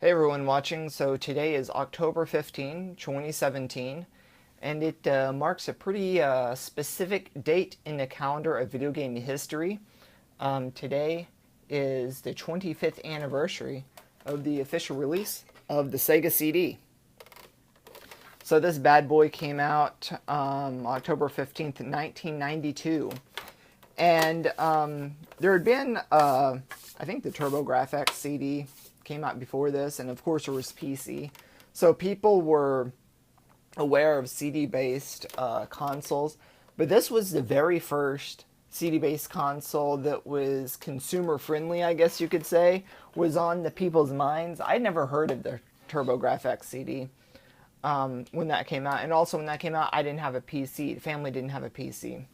Hey everyone watching, so today is October 15, 2017, and it marks a pretty specific date in the calendar of video game history. Today is the 25th anniversary of the official release of the Sega Cd. So this bad boy came out October 15th, 1992. And there had been, I think the TurboGrafx CD came out before this, and of course there was PC. So people were aware of CD-based consoles, but this was the very first CD-based console that was consumer-friendly, I guess you could say, was on the people's minds. I'd never heard of the TurboGrafx CD when that came out, and also when that came out, I didn't have a PC. The family didn't have a PC.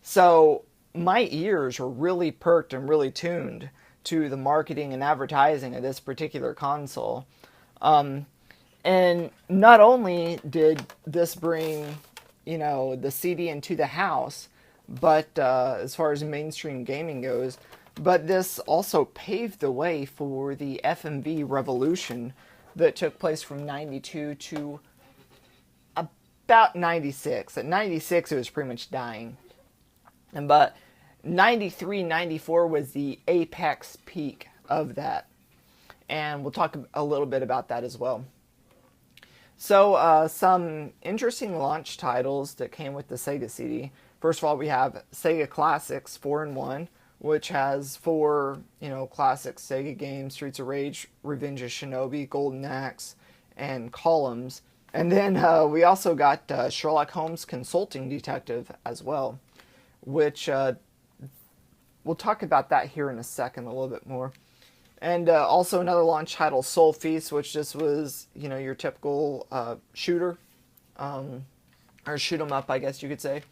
So my ears were really perked and really tuned to the marketing and advertising of this particular console. And not only did this bring, the CD into the house, but as far as mainstream gaming goes, but this also paved the way for the FMV revolution that took place from 92 to about 96. At 96, it was pretty much dying. But 93, 94 was the apex peak of that. And we'll talk a little bit about that as well. So some interesting launch titles that came with the Sega CD. First of all, we have Sega Classics 4-in-1, which has four, classic Sega games: Streets of Rage, Revenge of Shinobi, Golden Axe, and Columns. And then we also got Sherlock Holmes Consulting Detective as well, which we'll talk about that here in a second a little bit more. And also another launch title, Soul Feast, which just was, your typical shooter, or shoot 'em up, I guess you could say.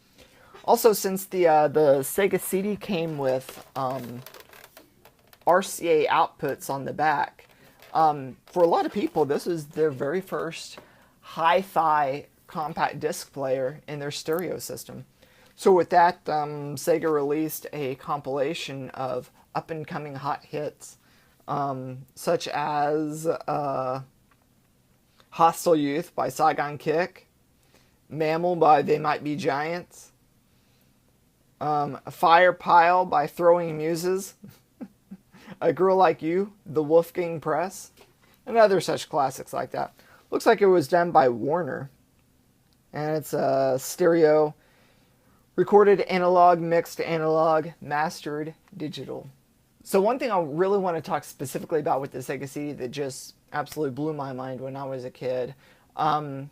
Also, since the Sega CD came with RCA outputs on the back, for a lot of people, this is their very first hi-fi compact disc player in their stereo system. So with that, Sega released a compilation of up-and-coming hot hits, such as Hostile Youth by Saigon Kick, Mammal by They Might Be Giants, Fire Pile by Throwing Muses, A Girl Like You, The Wolfgang Press, and other such classics like that. Looks like it was done by Warner, and it's stereo, recorded analog, mixed analog, mastered digital. So one thing I really want to talk specifically about with the Sega CD that just absolutely blew my mind when I was a kid. In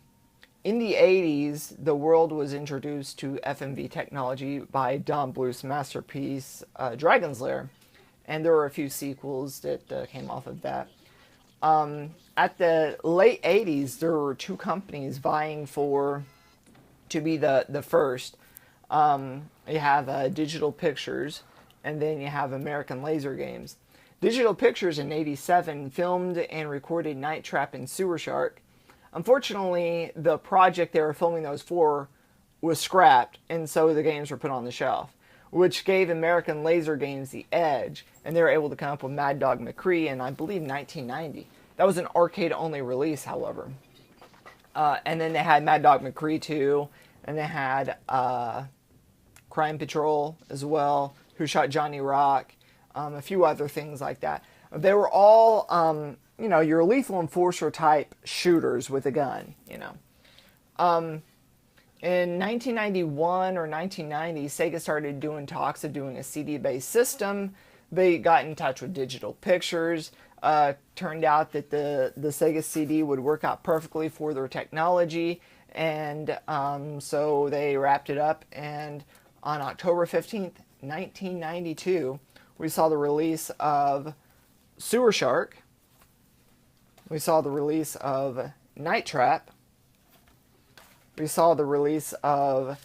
the 80s, the world was introduced to FMV technology by Don Bluth's masterpiece, Dragon's Lair. And there were a few sequels that came off of that. At the late 80s, there were two companies vying to be the first. You have Digital Pictures, and then you have American Laser Games. Digital Pictures in '87 filmed and recorded Night Trap and Sewer Shark. Unfortunately, the project they were filming those for was scrapped, and so the games were put on the shelf, which gave American Laser Games the edge, and they were able to come up with Mad Dog McCree in, I believe, 1990. That was an arcade-only release, however. And then they had Mad Dog McCree 2, and they had Crime Patrol as well, Who Shot Johnny Rock, a few other things like that. They were all, your lethal enforcer type shooters with a gun, In 1991 or 1990, Sega started doing talks of doing a CD-based system. They got in touch with Digital Pictures. Turned out that the Sega CD would work out perfectly for their technology, and so they wrapped it up, and on October 15th, 1992, we saw the release of Sewer Shark. We saw the release of Night Trap. We saw the release of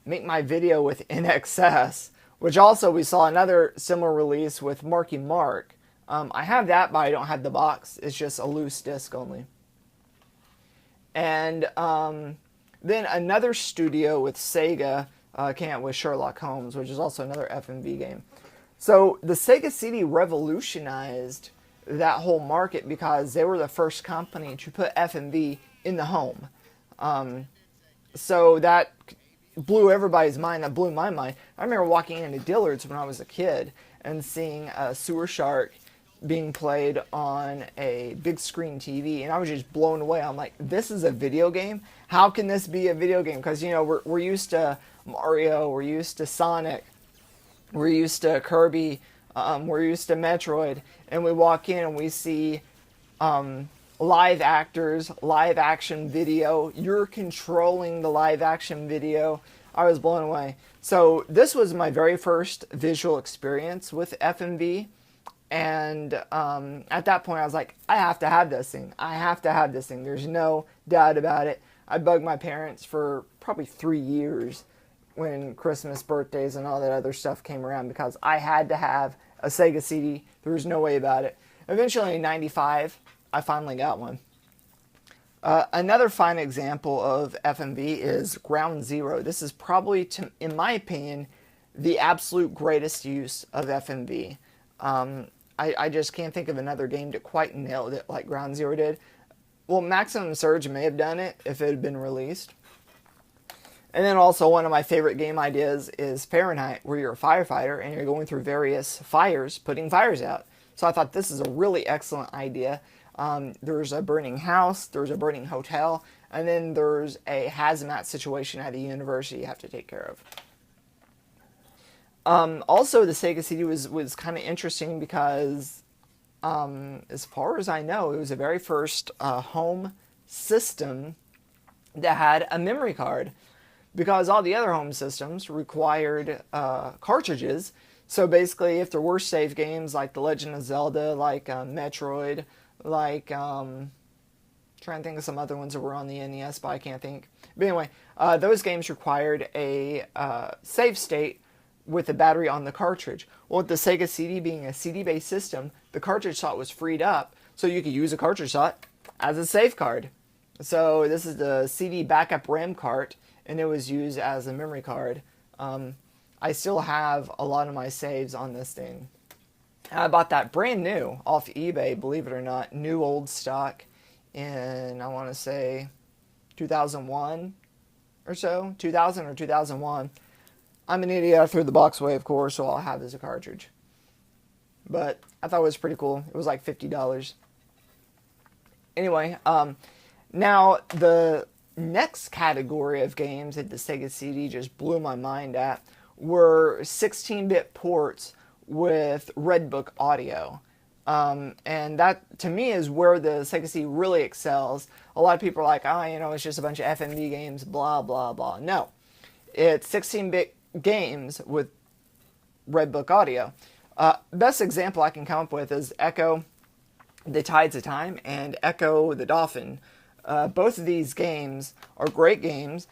Make My Video with NXS, which also we saw another similar release with Marky Mark. I have that, but I don't have the box. It's just a loose disc only. And then another studio with Sega came out with Sherlock Holmes, which is also another FMV game. So the Sega CD revolutionized that whole market because they were the first company to put FMV in the home. So that blew everybody's mind. That blew my mind. I remember walking into Dillard's when I was a kid and seeing Sewer Shark being played on a big screen TV, and I was just blown away. I'm like, this is a video game? How can this be a video game? Because, you know, we're used to Mario, we're used to Sonic, we're used to Kirby, we're used to Metroid, and we walk in and we see live actors, live action video. You're controlling the live action video. I was blown away. So this was my very first visual experience with FMV. And at that point I was like, I have to have this thing. I have to have this thing. There's no doubt about it. I bugged my parents for probably 3 years when Christmas, birthdays, and all that other stuff came around because I had to have a Sega CD. There was no way about it. Eventually in '95, I finally got one. Another fine example of FMV is Ground Zero. This is probably, in my opinion, the absolute greatest use of FMV. I just can't think of another game that quite nailed it like Ground Zero did. Well, Maximum Surge may have done it if it had been released. And then also one of my favorite game ideas is Fahrenheit, where you're a firefighter and you're going through various fires, putting fires out. So I thought this is a really excellent idea. There's a burning house, there's a burning hotel, and then there's a hazmat situation at a university you have to take care of. Also, the Sega CD was kind of interesting because, as far as I know, it was the very first home system that had a memory card. Because all the other home systems required cartridges. So basically, if there were save games like The Legend of Zelda, like Metroid, like, trying to think of some other ones that were on the NES, but I can't think. But anyway, those games required a save state with the battery on the cartridge. Well, with the Sega CD being a CD-based system, the cartridge slot was freed up, so you could use a cartridge slot as a save card. So this is the CD backup RAM cart, and it was used as a memory card. I still have a lot of my saves on this thing. And I bought that brand new off eBay, believe it or not, new old stock in, I want to say, 2001 or so, 2000 or 2001. I'm an idiot. I threw the box away, of course, so all I have is a cartridge. But I thought it was pretty cool. It was like $50. Anyway, now the next category of games that the Sega CD just blew my mind at were 16-bit ports with Redbook audio. And that, to me, is where the Sega CD really excels. A lot of people are like, oh, you know, it's just a bunch of FMV games, blah, blah, blah. No. It's 16-bit games with Redbook audio. Best example I can come up with is Echo the Tides of Time and Echo the Dolphin. Both of these games are great games.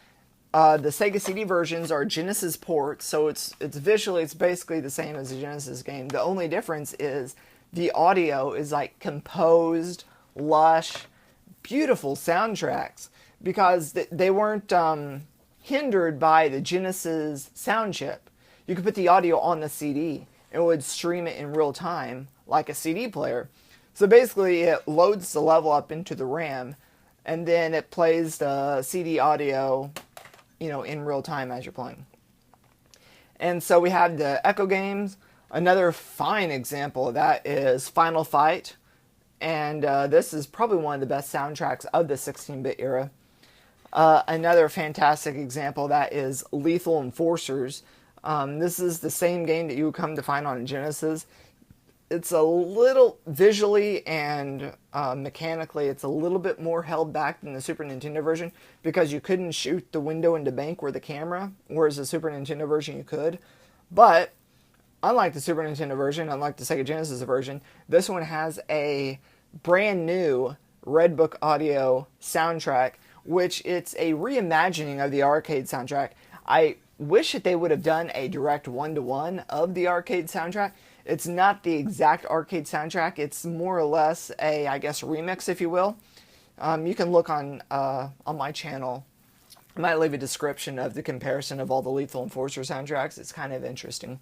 The Sega CD versions are Genesis ports, so it's visually, it's basically the same as a Genesis game. The only difference is the audio is like composed, lush, beautiful soundtracks because they weren't hindered by the Genesis sound chip. You could put the audio on the CD and it would stream it in real time like a CD player. So basically it loads the level up into the RAM and then it plays the CD audio, you know, in real time as you're playing. And so we have the Echo games. Another fine example of that is Final Fight. And this is probably one of the best soundtracks of the 16-bit era. Another fantastic example of that is Lethal Enforcers. This is the same game that you would come to find on Genesis. It's a little visually and mechanically, it's a little bit more held back than the Super Nintendo version because you couldn't shoot the window into bank where the camera, whereas the Super Nintendo version you could. But unlike the Super Nintendo version, unlike the Sega Genesis version, this one has a brand new Redbook audio soundtrack, which it's a reimagining of the arcade soundtrack. I wish that they would have done a direct one-to-one of the arcade soundtrack. It's not the exact arcade soundtrack. It's more or less a, I guess, remix, if you will. You can look on my channel. I might leave a description of the comparison of all the Lethal Enforcer soundtracks. It's kind of interesting.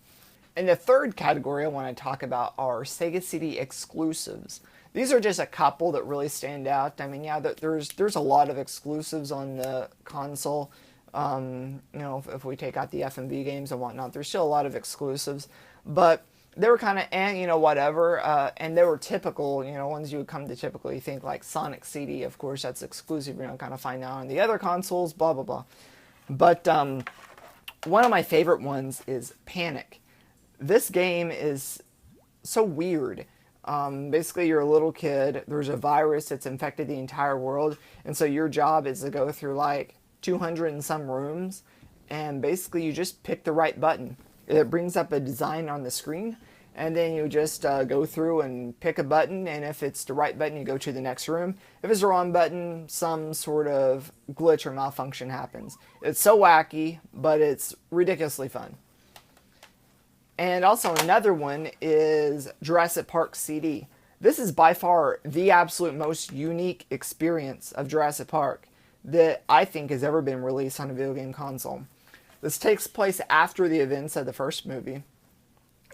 And the third category I want to talk about are Sega Cd Exclusives. These are just a couple that really stand out. I mean, yeah, there's a lot of exclusives on the console. You know, if we take out the FMV games and whatnot, there's still a lot of exclusives. But they were kind of, you know, whatever. And they were typical, you know, ones you would come to typically think like Sonic CD. Of course, that's exclusive. You know, kind of find out on the other consoles, blah, blah, blah. But one of my favorite ones is Panic. This game is so weird. Basically, you're a little kid. There's a virus that's infected the entire world. And so your job is to go through like 200 and some rooms. And basically, you just pick the right button. It brings up a design on the screen. And then you just go through and pick a button. And if it's the right button, you go to the next room. If it's the wrong button, some sort of glitch or malfunction happens. It's so wacky, but it's ridiculously fun. And also another one is Jurassic Park Cd. This is by far the absolute most unique experience of Jurassic Park that I think has ever been released on a video game console. This takes place after the events of the first movie.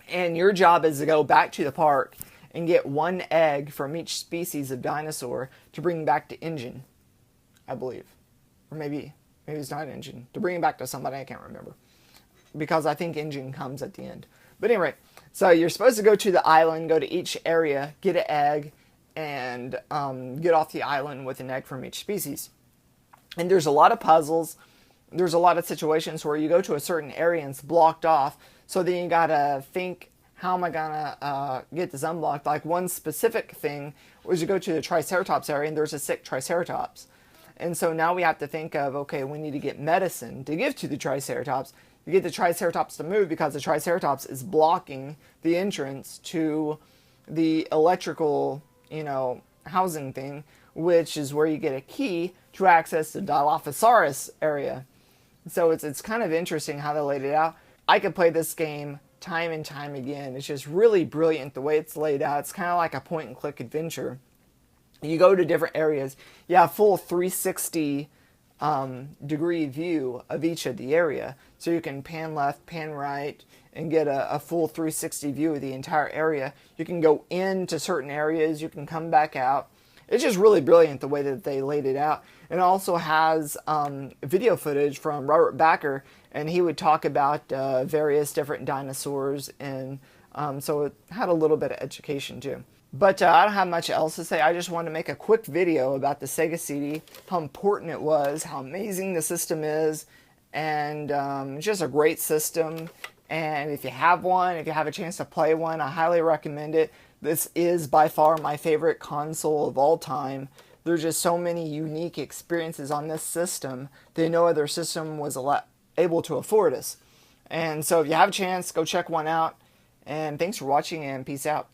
And your job is to go back to the park and get one egg from each species of dinosaur to bring back to Engine, I believe. Or maybe it's not Engine. To bring it back to somebody, I can't remember. Because I think Engine comes at the end. But anyway, so you're supposed to go to the island, go to each area, get an egg, and get off the island with an egg from each species. And there's a lot of puzzles. There's a lot of situations where you go to a certain area and it's blocked off. So then you gotta think, how am I gonna get this unblocked? Like one specific thing was you go to the Triceratops area and there's a sick Triceratops. And so now we have to think of, okay, we need to get medicine to give to the Triceratops. You get the Triceratops to move because the Triceratops is blocking the entrance to the electrical, you know, housing thing, which is where you get a key to access the Dilophosaurus area. So it's kind of interesting how they laid it out. I could play this game time and time again. It's just really brilliant the way it's laid out. It's kind of like a point and click adventure. You go to different areas. You have full 360 degree view of each of the area. So you can pan left, pan right, and get a full 360 view of the entire area. You can go into certain areas. You can come back out. It's just really brilliant the way that they laid it out. It also has video footage from Robert Backer, and he would talk about various different dinosaurs, and so it had a little bit of education too. But I don't have much else to say. I just wanted to make a quick video about the Sega CD, how important it was, how amazing the system is, and it's just a great system. And if you have one, if you have a chance to play one, I highly recommend it. This is by far my favorite console of all time. There's just so many unique experiences on this system that no other system was able to afford us. And so if you have a chance, go check one out. And thanks for watching, and peace out.